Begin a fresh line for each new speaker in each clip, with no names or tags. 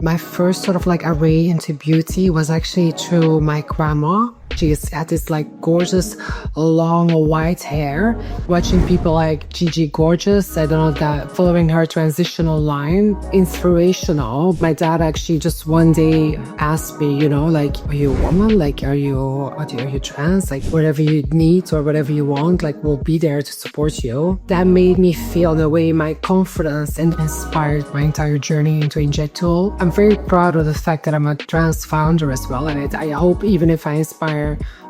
My first sort of like array into beauty was actually through my grandma. She had this like gorgeous long white hair. Watching people like Gigi Gorgeous, I don't know, that following her transitional line, inspirational. My dad actually just one day asked me, you know, like, are you a woman? Like, are you trans? Like, whatever you need or whatever you want, like, we'll be there to support you. That made me feel the way my confidence and inspired my entire journey into Injectual. I'm very proud of the fact that I'm a trans founder as well. And I hope even if I inspire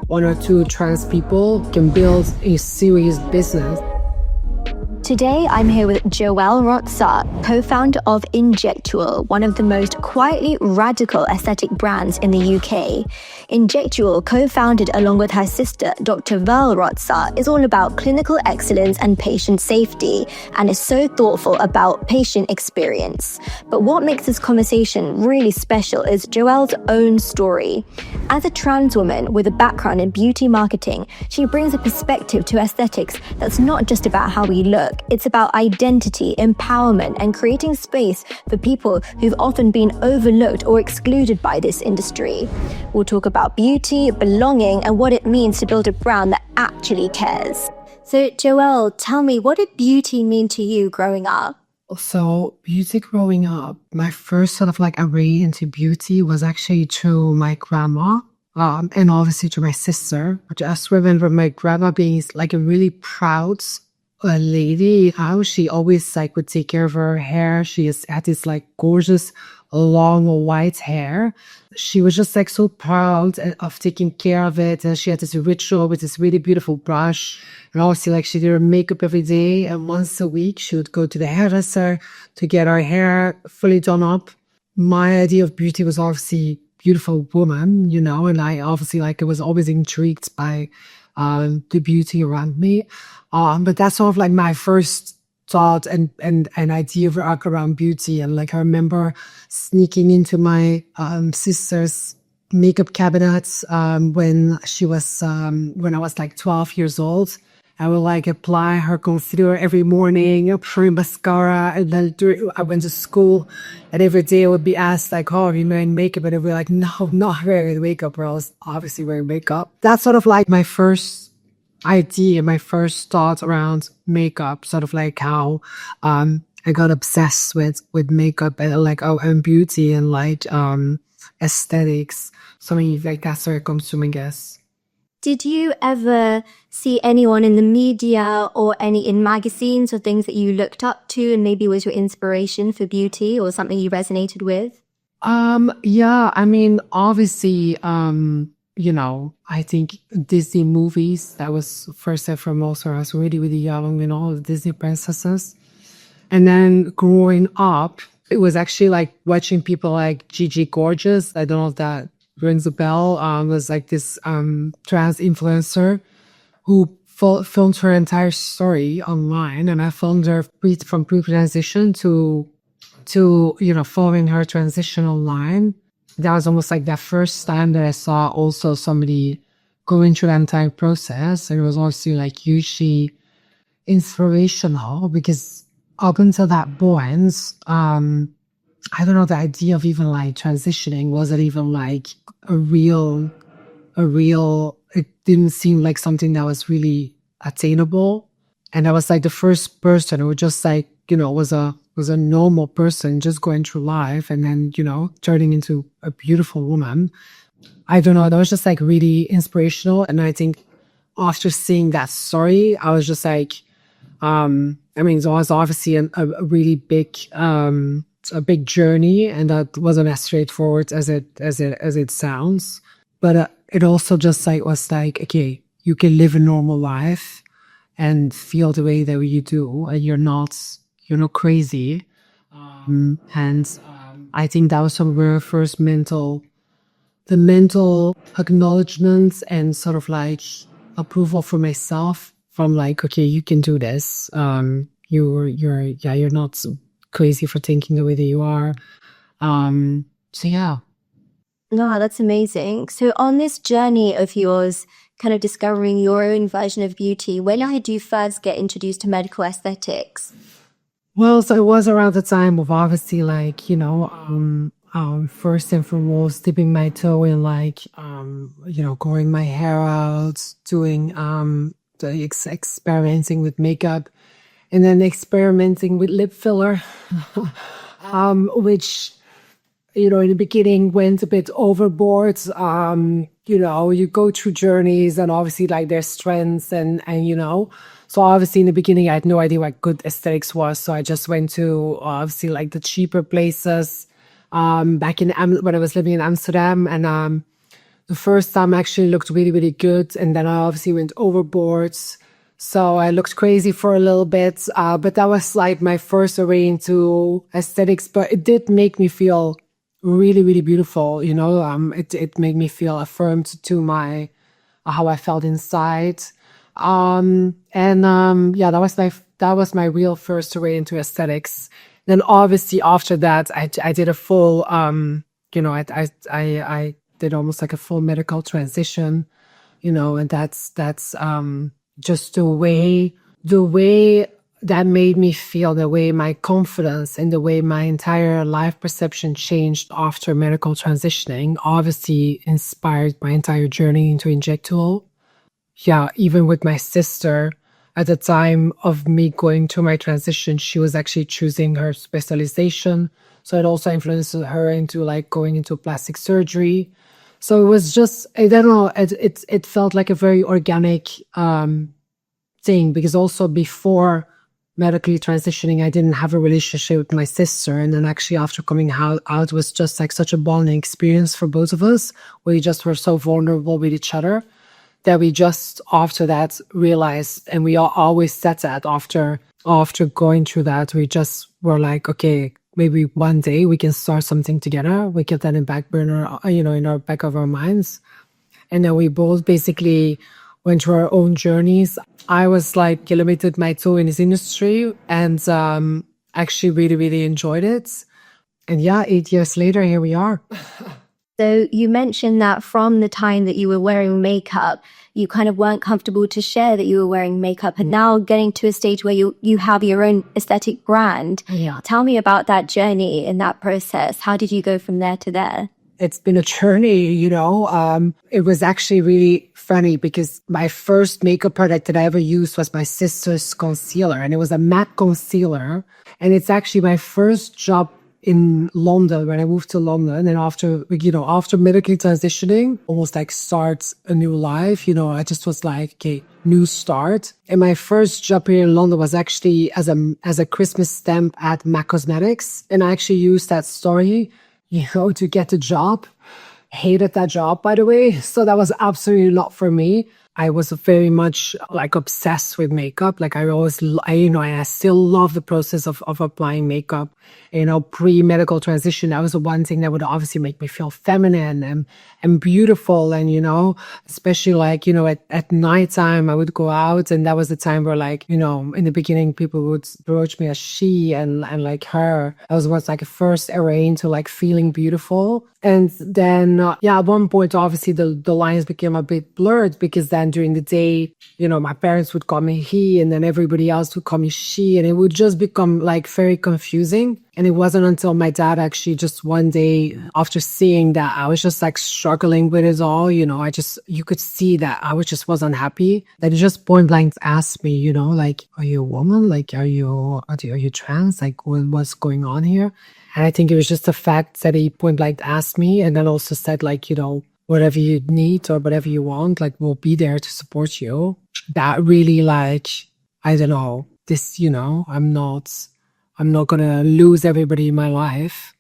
one or two trans people, can build a serious business.
Today, I'm here with Joelle Rotsaert, co-founder of Injectual, one of the most quietly radical aesthetic brands in the UK. Injectual, co-founded along with her sister, Dr. Joelle Rotsaert, is all about clinical excellence and patient safety, and is so thoughtful about patient experience. But what makes this conversation really special is Joelle's own story. As a trans woman with a background in beauty marketing, she brings a perspective to aesthetics that's not just about how we look. It's about identity, empowerment, and creating space for people who've often been overlooked or excluded by this industry. We'll talk about beauty, belonging, and what it means to build a brand that actually cares. So, Joelle, tell me, what did beauty mean to you growing up?
So, beauty growing up, my first sort of like array into beauty was actually through my grandma. And obviously to my sister. I just remember my grandma being like a really proud lady, how she always like would take care of her hair. She had this like gorgeous long white hair. She was just like so proud of taking care of it. And she had this ritual with this really beautiful brush. And obviously like she did her makeup every day. And once a week she would go to the hairdresser to get her hair fully done up. My idea of beauty was obviously beautiful woman, you know, and I obviously like I was always intrigued by the beauty around me. But that's sort of like my first thought and idea of around beauty. And like I remember sneaking into my sister's makeup cabinets when I was like 12 years old. I would like apply her concealer every morning, her mascara, and then I went to school, and every day I would be asked like, "Oh, are you wearing makeup?" And I'd be like, "No, not wearing makeup." Or I was obviously wearing makeup. That's sort of like my first idea, my first thought around makeup. Sort of like how I got obsessed with makeup and beauty and like aesthetics. So I mean, like that's where it comes from, I guess.
Did you ever see anyone in the media or any in magazines or things that you looked up to and maybe was your inspiration for beauty or something you resonated with?
Yeah, I mean, obviously, you know, I think Disney movies, that was first and foremost when I was really, really young, you know, the Disney princesses. And then growing up, it was actually like watching people like Gigi Gorgeous. I don't know if that rings a bell. Was like this trans influencer who filmed her entire story online, and I filmed her from pre-transition to you know, following her transitional line. That was almost like the first time that I saw also somebody going through the entire process. And it was also like hugely inspirational because up until that point, I don't know, the idea of even like transitioning, was it even like a real, it didn't seem like something that was really attainable. And I was like the first person who just like, you know, was a normal person just going through life and then, you know, turning into a beautiful woman. I don't know, that was just like really inspirational. And I think after seeing that story, I was just like, I mean, it was obviously a really big, a big journey, and that wasn't as straightforward as it sounds. But it also just like was like, okay, you can live a normal life and feel the way that you do, and you're not crazy. I think that was some of my first mental acknowledgements and sort of like approval for myself from like, okay, you can do this. You're not crazy for thinking the way that you are. So yeah.
No, that's amazing. So on this journey of yours, kind of discovering your own version of beauty, when did you first get introduced to medical aesthetics?
Well, so it was around the time of obviously like, you know, first and foremost, dipping my toe in like, growing my hair out, doing, experimenting with makeup, and then experimenting with lip filler, which, in the beginning went a bit overboard. You go through journeys and obviously like there's strengths and so obviously in the beginning I had no idea what good aesthetics was. So I just went to obviously like the cheaper places, back when I was living in Amsterdam. And, the first time actually looked really, really good. And then I obviously went overboard. So I looked crazy for a little bit. But that was like my first array into aesthetics, but it did make me feel really, really beautiful. It made me feel affirmed to my, how I felt inside. That was my real first array into aesthetics. Then obviously after that, I did a full, I did almost like a full medical transition, and that's just the way that made me feel, the way my confidence and the way my entire life perception changed after medical transitioning, obviously inspired my entire journey into Injectual. Yeah, even with my sister, at the time of me going through my transition, she was actually choosing her specialization. So it also influenced her into like going into plastic surgery. So it was just, I don't know, it felt like a very organic thing, because also before medically transitioning, I didn't have a relationship with my sister. And then actually after coming out was just like such a bonding experience for both of us. We just were so vulnerable with each other that we just after that realized, and we always said that after going through that, we just were like, okay, maybe one day we can start something together. We kept that in back burner, in our back of our minds. And then we both basically went through our own journeys. I was like dipped my toe in this industry and actually really, really enjoyed it. And yeah, 8 years later, here we are.
So you mentioned that from the time that you were wearing makeup, you kind of weren't comfortable to share that you were wearing makeup, and now getting to a stage where you have your own aesthetic brand.
Yeah.
Tell me about that journey and that process. How did you go from there to there?
It's been a journey, It was actually really funny because my first makeup product that I ever used was my sister's concealer, and it was a matte concealer. And it's actually my first job in London when I moved to London. And after medically transitioning, almost like start a new life, I just was like, okay, new start. And my first job here in London was actually as a Christmas stamp at MAC Cosmetics. And I actually used that story, to get a job. Hated that job, by the way. So that was absolutely not for me. I was very much like obsessed with makeup. Like I still love the process of applying makeup. Pre-medical transition, that was the one thing that would obviously make me feel feminine and beautiful. And, especially like, at nighttime, I would go out, and that was the time where like, in the beginning, people would approach me as she and like her. That was like a first array into like feeling beautiful. And then, at one point, obviously the lines became a bit blurred, because then during the day, my parents would call me he, and then everybody else would call me she, and it would just become like very confusing. And it wasn't until my dad actually just one day, after seeing that I was just like struggling with it all, you could see that I just wasn't happy, that he just point blank asked me, like, are you a woman? Like, are you trans? Like, what's going on here? And I think it was just the fact that he point blank asked me, and then also said like, whatever you need or whatever you want, like, we'll be there to support you. That really, like, I don't know, this, I'm not going to lose everybody in my life.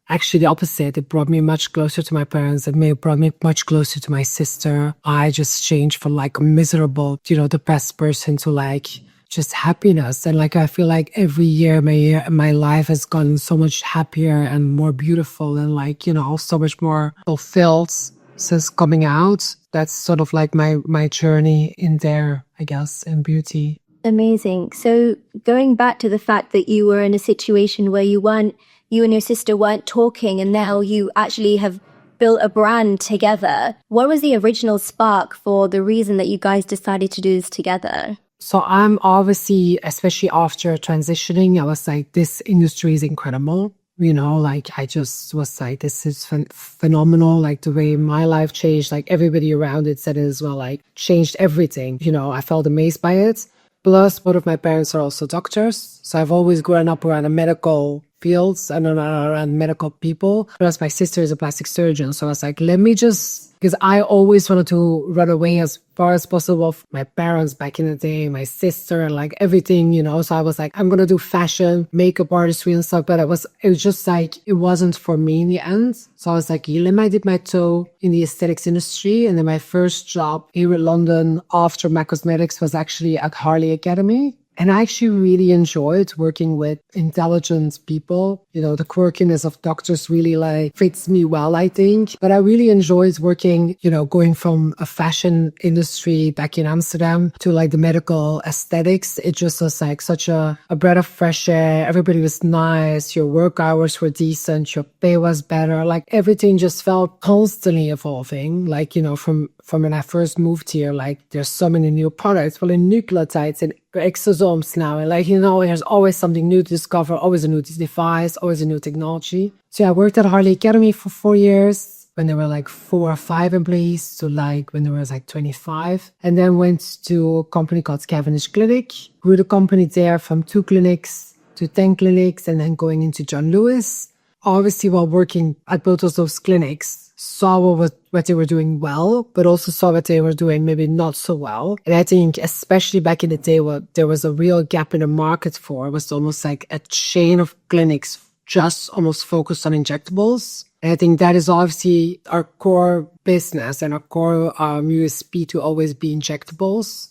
Actually, the opposite. It brought me much closer to my parents. It brought me much closer to my sister. I just changed from like a miserable, depressed person to like just happiness. And like, I feel like every year my life has gotten so much happier and more beautiful and like, so much more fulfilled since coming out. That's sort of like my journey in there, I guess, in beauty.
Amazing. So going back to the fact that you were in a situation where you and your sister weren't talking, and now you actually have built a brand together. What was the original spark for the reason that you guys decided to do this together?
So I'm obviously, especially after transitioning, I was like, this industry is incredible. Like I just was like, this is phenomenal. Like the way my life changed, like everybody around it said it as well, like changed everything. I felt amazed by it. Plus, both of my parents are also doctors. So I've always grown up around the medical fields and around medical people. Plus, my sister is a plastic surgeon. So I was like, because I always wanted to run away as far as possible from my parents back in the day, my sister, and like everything, So I was like, I'm going to do fashion, makeup artistry and stuff. But it was just like, it wasn't for me in the end. So I was like, let me dip my toe in the aesthetics industry. And then my first job here in London after my cosmetics was actually at Harley Academy. And I actually really enjoyed working with intelligent people. The quirkiness of doctors really like fits me well, I think. But I really enjoyed working, going from a fashion industry back in Amsterdam to like the medical aesthetics. It just was like such a breath of fresh air. Everybody was nice. Your work hours were decent. Your pay was better. Like everything just felt constantly evolving. Like, from when I first moved here, like there's so many new products, well, in nucleotides and exosomes now. And like, there's always something new to discover, always a new device, always a new technology. So I worked at Harley Academy for 4 years when there were like 4 or 5 employees to like when there was like 25. And then went to a company called Cavendish Clinic, grew the company there from 2 clinics to 10 clinics and then going into John Lewis. Obviously, while working at both of those clinics, saw what they were doing well, but also saw what they were doing maybe not so well. And I think especially back in the day, what there was a real gap in the market for was almost like a chain of clinics just almost focused on injectables. And I think that is obviously our core business and our core USP to always be injectables.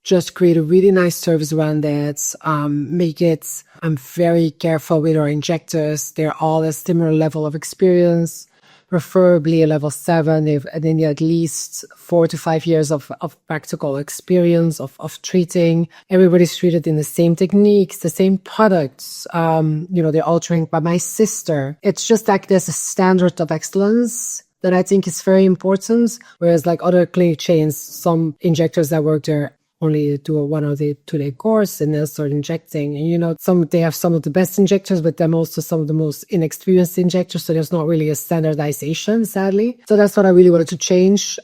Just create a really nice service around that. Make it, I'm very careful with our injectors. They're all a similar level of experience, preferably a level 7, and then at least 4 to 5 years of practical experience of treating. Everybody's treated in the same techniques, the same products. They're all trained by my sister. It's just like there's a standard of excellence that I think is very important. Whereas like other clinic chains, some injectors that work there only do a 1 or 2 day course and they'll start injecting. And they have some of the best injectors, but then also some of the most inexperienced injectors. So there's not really a standardization, sadly. So that's what I really wanted to change.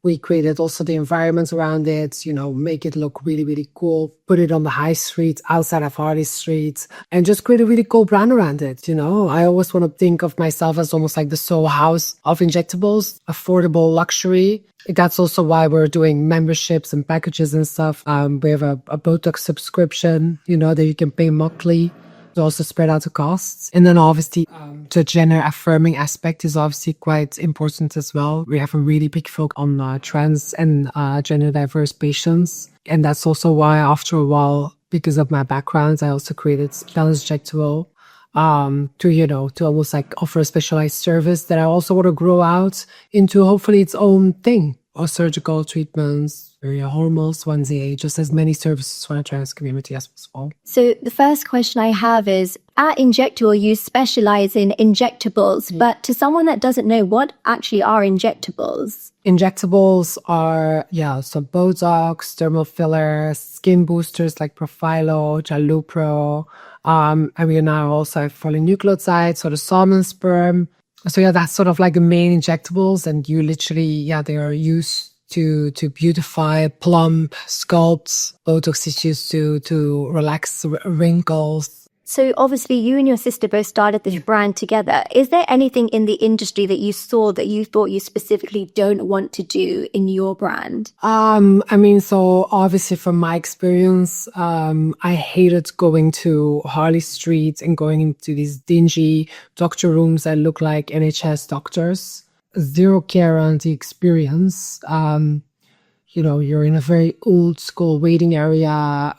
We created also the environment around it, make it look really, really cool, put it on the high street, outside of Harley Street, and just create a really cool brand around it. I always want to think of myself as almost like the Soho House of injectables, affordable luxury. That's also why we're doing memberships and packages and stuff. We have a Botox subscription, that you can pay monthly to also spread out the costs. And then obviously the gender affirming aspect is obviously quite important as well. We have a really big focus on trans and gender diverse patients. And that's also why after a while, because of my background, I also created Injectual to almost like offer a specialized service that I also want to grow out into hopefully its own thing, or surgical treatments, hormones, 1ZA, just as many services for the trans community as possible.
So the first question I have is, at Injectual, you specialize in injectables, but to someone that doesn't know, what actually are injectables?
Injectables are, so Botox, dermal fillers, skin boosters like Profilo, Jalupro, and we now also have polynucleotides, so the salmon sperm. So that's sort of like the main injectables, and you literally, they are used to beautify, plump, sculpt. Botox is used to relax wrinkles.
So obviously you and your sister both started this brand together. Is there anything in the industry that you saw that you thought you specifically don't want to do in your brand?
So obviously from my experience, I hated going to Harley Street and going into these dingy doctor rooms that look like NHS doctors. Zero care on the experience. You're in a very old school waiting area.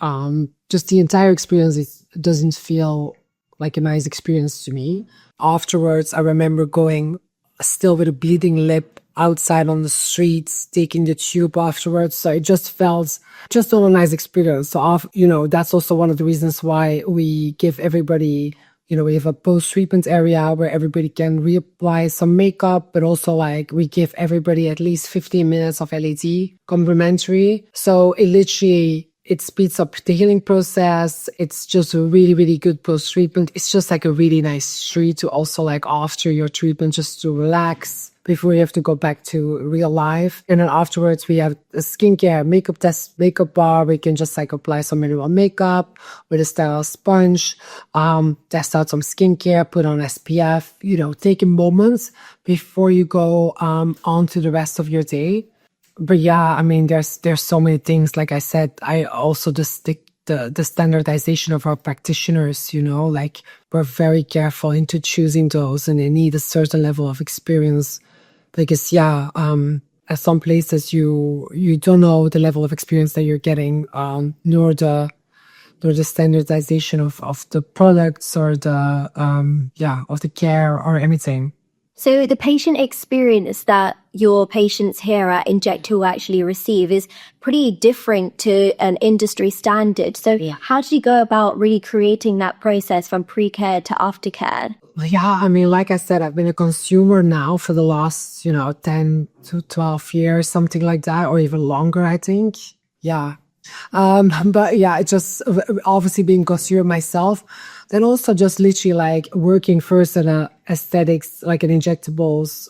Just the entire experience doesn't feel like a nice experience to me. Afterwards, I remember going still with a bleeding lip outside on the streets, taking the tube afterwards. So it just felt just not a nice experience. So, that's also one of the reasons why we give everybody, we have a post-treatment area where everybody can reapply some makeup, but also like we give everybody at least 15 minutes of LED complimentary. So it literally it speeds up the healing process. It's just a really, really good post-treatment. It's just like a really nice treat to also like after your treatment, just to relax before you have to go back to real life. And then afterwards we have a skincare, makeup test, makeup bar. We can just like apply some mineral makeup with a sterile sponge, test out some skincare, put on SPF, take a moment before you go on to the rest of your day. But yeah, I mean, there's so many things. Like I said, I also just stick the standardization of our practitioners, like we're very careful into choosing those, and they need a certain level of experience. Because at some places you don't know the level of experience that you're getting, nor the standardization of the products or the of the care or anything.
So the patient experience that your patients here at Injectual actually receive is pretty different to an industry standard. So how did you go about really creating that process from pre-care to aftercare?
Yeah, I mean, like I said, I've been a consumer now for the last, 10 to 12 years, something like that, or even longer, I think. Yeah. But yeah, it's just obviously being a consumer myself. Then also just literally like working first in a aesthetics, like an injectables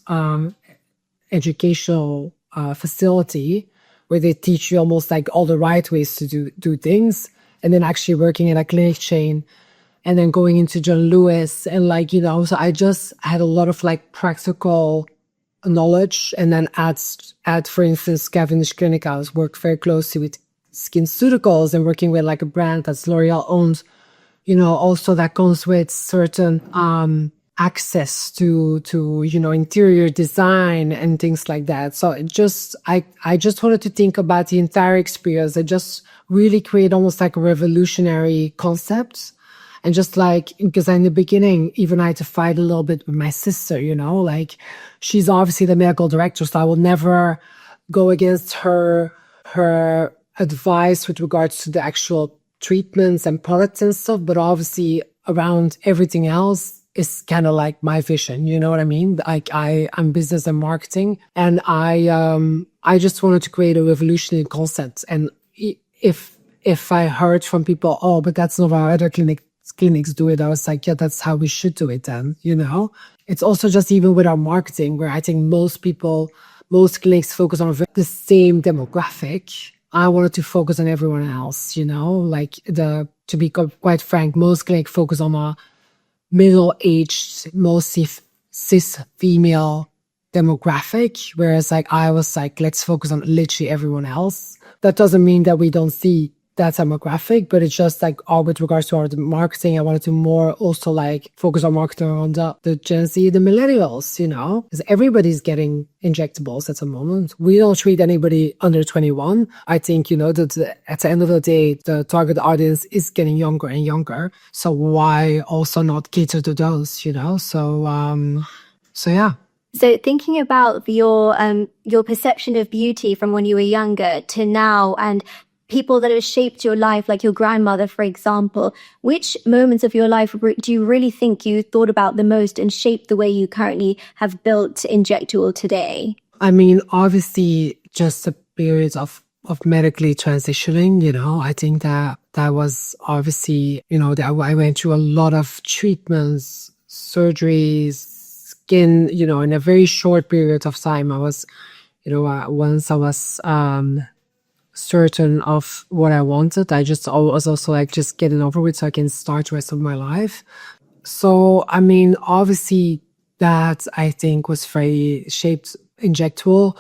educational facility where they teach you almost like all the right ways to do things. And then actually working in a clinic chain and then going into John Lewis and so I just had a lot of like practical knowledge. And then at for instance, Cavendish Clinic, I was worked very closely with SkinCeuticals and working with like a brand that's L'Oreal owned. Also that comes with certain access to interior design and things like that. So I just wanted to think about the entire experience and just really create almost like a revolutionary concept. And just like, because in the beginning, even I had to fight a little bit with my sister, like she's obviously the medical director, so I will never go against her advice with regards to the actual treatments and products and stuff, but obviously around everything else is kind of like my vision, you know what I mean? Like I'm business and marketing, and I just wanted to create a revolutionary concept. And if I heard from people, oh, but that's not how other clinics do it, I was like, yeah, that's how we should do it then, It's also just even with our marketing, where I think most clinics focus on the same demographic. I wanted to focus on everyone else, to be quite frank, most clinics focus on a middle-aged, mostly cis female demographic, whereas like I was like, let's focus on literally everyone else. That doesn't mean that we don't see that demographic, but it's just like all with regards to our marketing, I wanted to more also like focus our marketing on the Gen Z, the millennials, because everybody's getting injectables at the moment. We don't treat anybody under 21. I think, that at the end of the day, the target audience is getting younger and younger. So why also not cater to those, So yeah.
So thinking about your perception of beauty from when you were younger to now, and people that have shaped your life, like your grandmother, for example, which moments of your life do you really think you thought about the most and shaped the way you currently have built Injectual today?
I mean, obviously, just a period of medically transitioning, I think that was obviously, that I went through a lot of treatments, surgeries, skin, in a very short period of time. I was, once I was certain of what I wanted, I was also like just getting over with so I can start the rest of my life. So, I mean, obviously that I think was very shaped Injectual.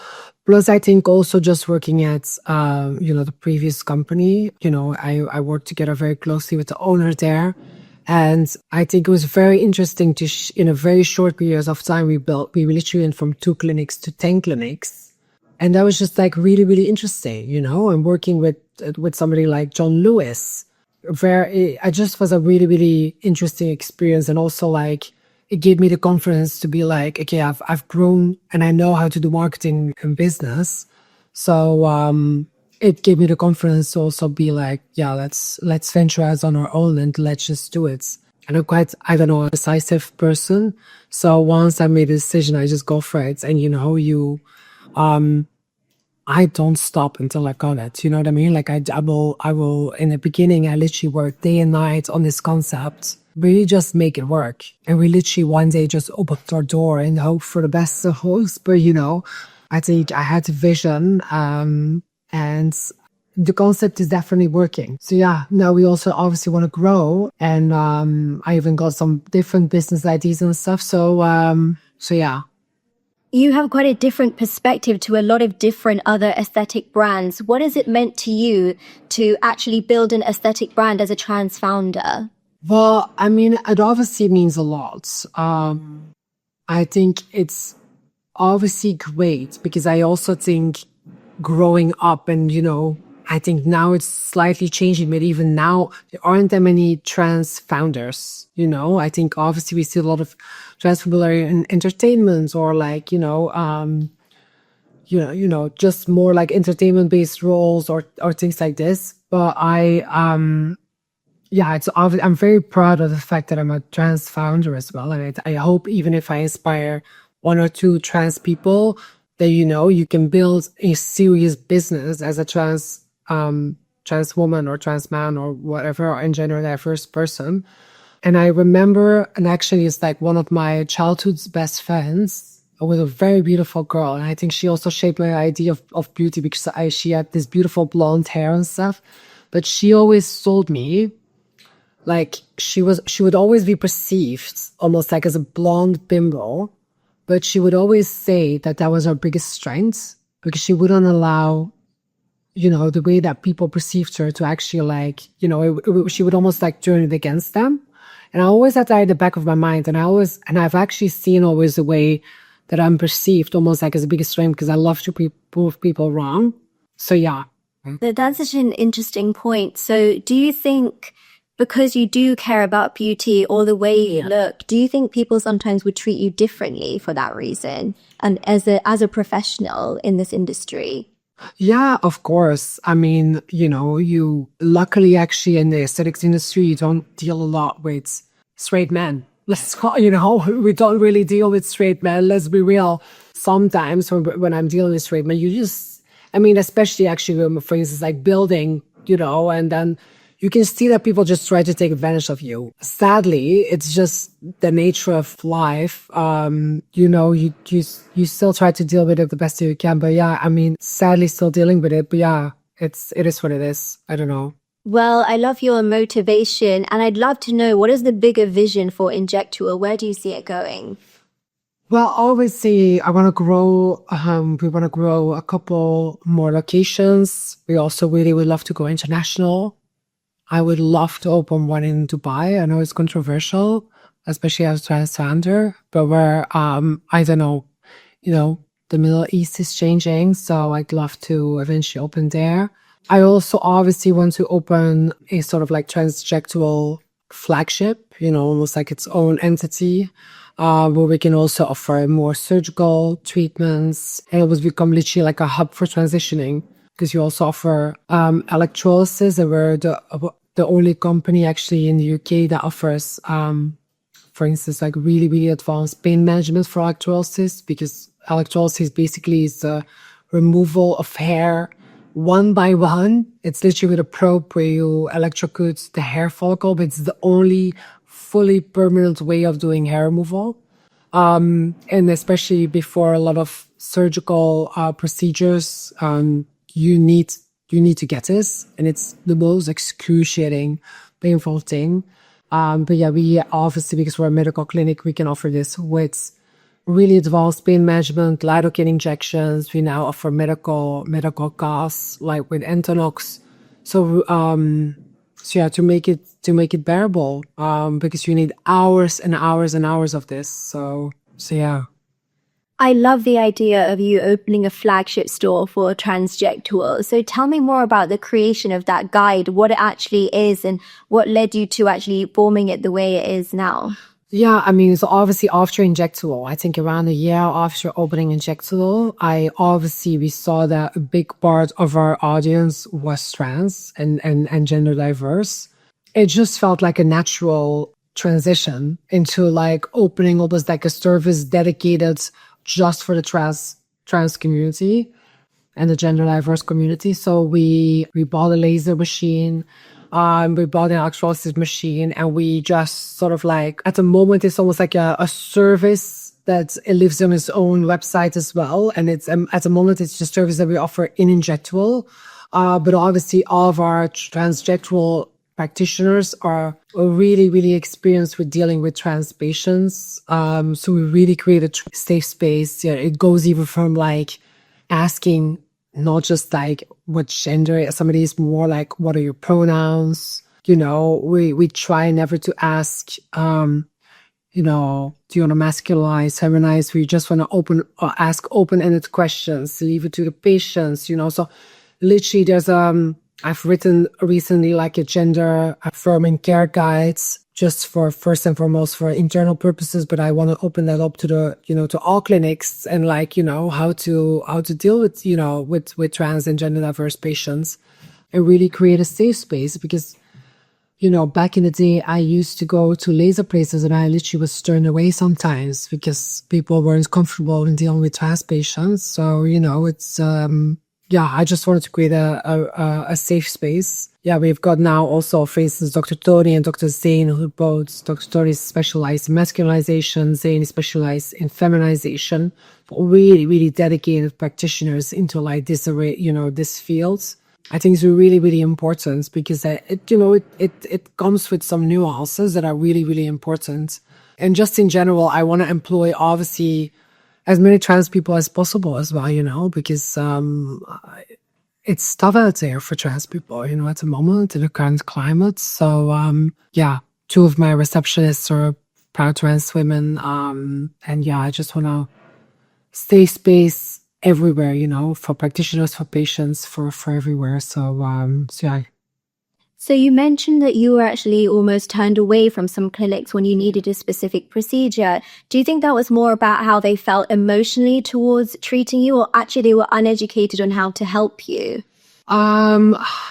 Plus, I think also just working at, the previous company, I worked together very closely with the owner there. And I think it was very interesting to, in a very short period of time, we literally went from 2 clinics to 10 clinics. And that was just like really, really interesting, and working with somebody like John Lewis, I just was a really, really interesting experience. And also like, it gave me the confidence to be like, okay, I've grown and I know how to do marketing and business. So, it gave me the confidence to also be like, yeah, let's venture out on our own and let's just do it. And I'm quite, a decisive person. So once I made a decision, I just go for it. And I don't stop until I got it. You know what I mean? Like I will, in the beginning, I literally worked day and night on this concept, really just make it work. And we literally one day just opened our door and hope for the best of hosts. But, I think I had a vision, and the concept is definitely working. So yeah, now we also obviously want to grow, and I even got some different business ideas and stuff. So yeah.
You have quite a different perspective to a lot of different other aesthetic brands. What has it meant to you to actually build an aesthetic brand as a trans founder?
Well, I mean, it obviously means a lot. I think it's obviously great because I also think growing up and, I think now it's slightly changing, but even now there aren't that many trans founders, I think obviously we see a lot of trans people are in entertainment or like, just more like entertainment based roles or things like this. But I'm very proud of the fact that I'm a trans founder as well. And I hope even if I inspire one or two trans people that, you can build a serious business as a trans woman or trans man or whatever, or in gender diverse person. And I remember, and actually it's like one of my childhood's best friends with a very beautiful girl. And I think she also shaped my idea of beauty because she had this beautiful blonde hair and stuff. But she always told me, like, she would always be perceived almost like as a blonde bimbo, but she would always say that was her biggest strength because she wouldn't allow, the way that people perceived her to actually like, she would almost like turn it against them. And I always had that at the back of my mind. And I've actually seen always the way that I'm perceived almost like as a biggest strength because I love to prove people wrong. So yeah.
That's such an interesting point. So do you think, because you do care about beauty or the way you look, do you think people sometimes would treat you differently for that reason and as a professional in this industry?
Yeah, of course. I mean, you luckily actually in the aesthetics industry, you don't deal a lot with straight men. We don't really deal with straight men. Let's be real. Sometimes when I'm dealing with straight men, especially actually, for instance, like building, and then you can see that people just try to take advantage of you. Sadly, it's just the nature of life. You still try to deal with it the best you can. But yeah, sadly still dealing with it. But yeah, it is what it is. I don't know.
Well, I love your motivation and I'd love to know, what is the bigger vision for Injectual? Where do you see it going?
Well, obviously, I want to grow. We want to grow a couple more locations. We also really would love to go international. I would love to open one in Dubai. I know it's controversial, especially as a transgender, but where, I don't know, the Middle East is changing. So I'd love to eventually open there. I also obviously want to open a sort of like Injectual flagship, almost like its own entity, where we can also offer more surgical treatments. And it would become literally like a hub for transitioning. Because you also offer electrolysis, and we're the only company actually in the UK that offers, for instance, like really, really advanced pain management for electrolysis. Because electrolysis basically is the removal of hair one by one. It's literally with a probe where you electrocute the hair follicle, but it's the only fully permanent way of doing hair removal. And especially before a lot of surgical procedures, you need to get this, and it's the most excruciating, painful thing. But yeah, we obviously, because we're a medical clinic, we can offer this with really advanced pain management, lidocaine injections. We now offer medical gas, like with Entonox. So yeah, to make it bearable, because you need hours and hours and hours of this. So yeah.
I love the idea of you opening a flagship store for Injectual. So tell me more about the creation of that guide, what it actually is and what led you to actually forming it the way it is now.
Yeah, so obviously after Injectual, I think around a year after opening Injectual, we saw that a big part of our audience was trans and gender diverse. It just felt like a natural transition into like opening almost like a service dedicated just for the trans community. and the gender diverse community. So we bought a laser machine. We bought an electrolysis machine, and we just sort of like, at the moment, it's almost like a service that it lives on its own website as well. And it's, at the moment, it's just service that we offer in Injectual. But obviously all of our transgender practitioners are really, really experienced with dealing with trans patients. So we really create a safe space. Yeah, it goes even from like asking not just like what gender somebody is, more like what are your pronouns. You know, we try never to ask, you know, do you want to masculinize, feminize? We just want to ask open-ended questions, leave it to the patients, you know. So literally there's, I've written recently like a gender affirming care guides, just for first and foremost for internal purposes, but I want to open that up to the, you know, to all clinics, and like, you know, how to deal with, you know, with trans and gender diverse patients, and really create a safe space. Because, you know, back in the day, I used to go to laser places and I literally was turned away sometimes because people weren't comfortable in dealing with trans patients. So, you know, it's, yeah, I just wanted to create a safe space. Yeah, we've got now also, for instance, Dr. Tony and Dr. Zain, who both, Dr. Tony is specialized in masculinization, Zain is specialized in feminization. Really, really dedicated practitioners into like this array, you know, this field. I think it's really, really important because it comes with some nuances that are really, really important. And just in general, I want to employ obviously as many trans people as possible as well, you know, because it's tough out there for trans people, you know, at the moment in the current climate. So yeah, two of my receptionists are proud trans women, and yeah, I just want to stay space everywhere, you know, for practitioners, for patients, for everywhere. So yeah.
So you mentioned that you were actually almost turned away from some clinics when you needed a specific procedure. Do you think that was more about how they felt emotionally towards treating you, or actually they were uneducated on how to help you?
I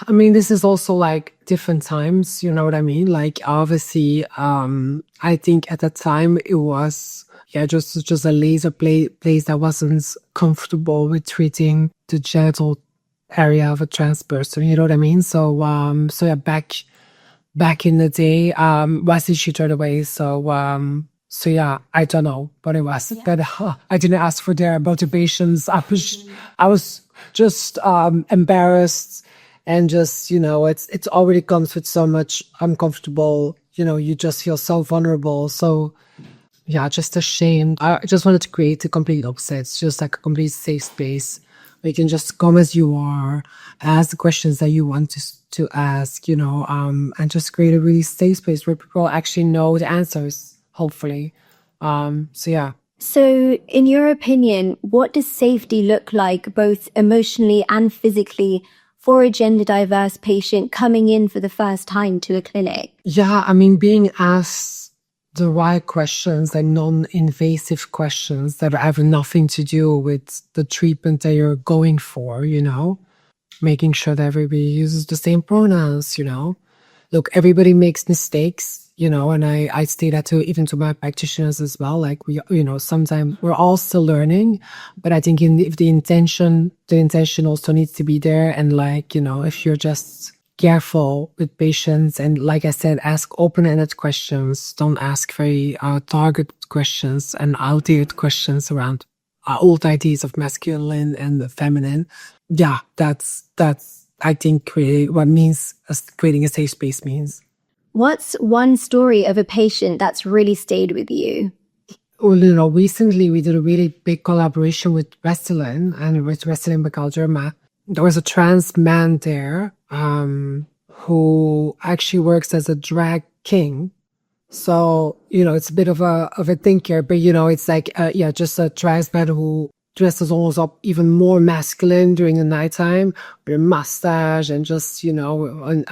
mean, this is also like different times, you know what I mean? Like obviously, I think at that time it was, yeah, just a laser place that wasn't comfortable with treating the genital area of a trans person, you know what I mean? So yeah, back in the day, was she turned away? So yeah, I don't know, but it was. Yeah. But I didn't ask for their motivations. I was just embarrassed, and just, you know, it's already comes with so much uncomfortable. You know, you just feel so vulnerable. So yeah, just ashamed. I just wanted to create a complete opposite. It's just like a complete safe space where you can just come as you are, ask the questions that you want to ask, you know, and just create a really safe space where people actually know the answers, hopefully. So yeah.
So in your opinion, what does safety look like both emotionally and physically for a gender diverse patient coming in for the first time to a clinic?
Yeah, I mean, being asked the right questions and non-invasive questions that have nothing to do with the treatment that you're going for, you know, making sure that everybody uses the same pronouns, you know. Look, everybody makes mistakes, you know, and I say that even to my practitioners as well. Like we, you know, sometimes we're all still learning, but I think if the intention also needs to be there. And like, you know, if you're just careful with patients, and like I said, ask open-ended questions. Don't ask very targeted questions and outdated questions around old ideas of masculine and the feminine. Yeah, that's I think what means creating a safe space means.
What's one story of a patient that's really stayed with you?
Well, you know, recently we did a really big collaboration with Restylane and with Restylane Derma. There was a trans man there who actually works as a drag king. So, you know, it's a bit of a thinker, but, you know, it's like, yeah, just a trans man who dresses almost up even more masculine during the nighttime with a mustache and just, you know,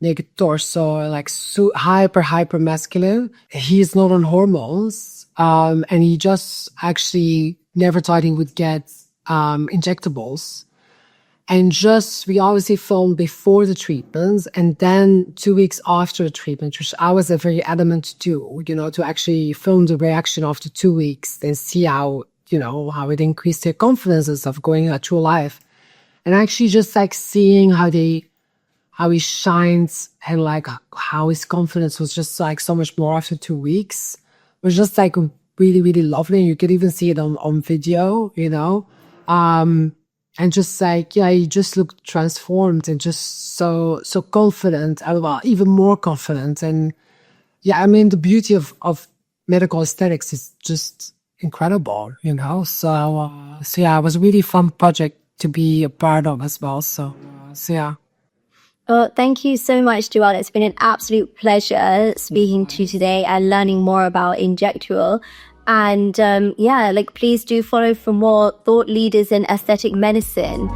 naked torso, like hyper masculine. He's not on hormones. And he just actually never thought he would get injectables. And we obviously filmed before the treatments, and then 2 weeks after the treatment, which I was very adamant to do, you know, to actually film the reaction after 2 weeks and see how how it increased their confidences of going through life. And actually just like seeing how he shines and like how his confidence was just like so much more after 2 weeks was just like really, really lovely. You could even see it on video, and just like, he just looked transformed and just so confident, and well, even more confident. And the beauty of medical aesthetics is just incredible, So it was a really fun project to be a part of as well. So yeah.
Well, thank you so much, Joelle. It's been an absolute pleasure speaking to you today and learning more about Injectual. And please do follow for more thought leaders in aesthetic medicine.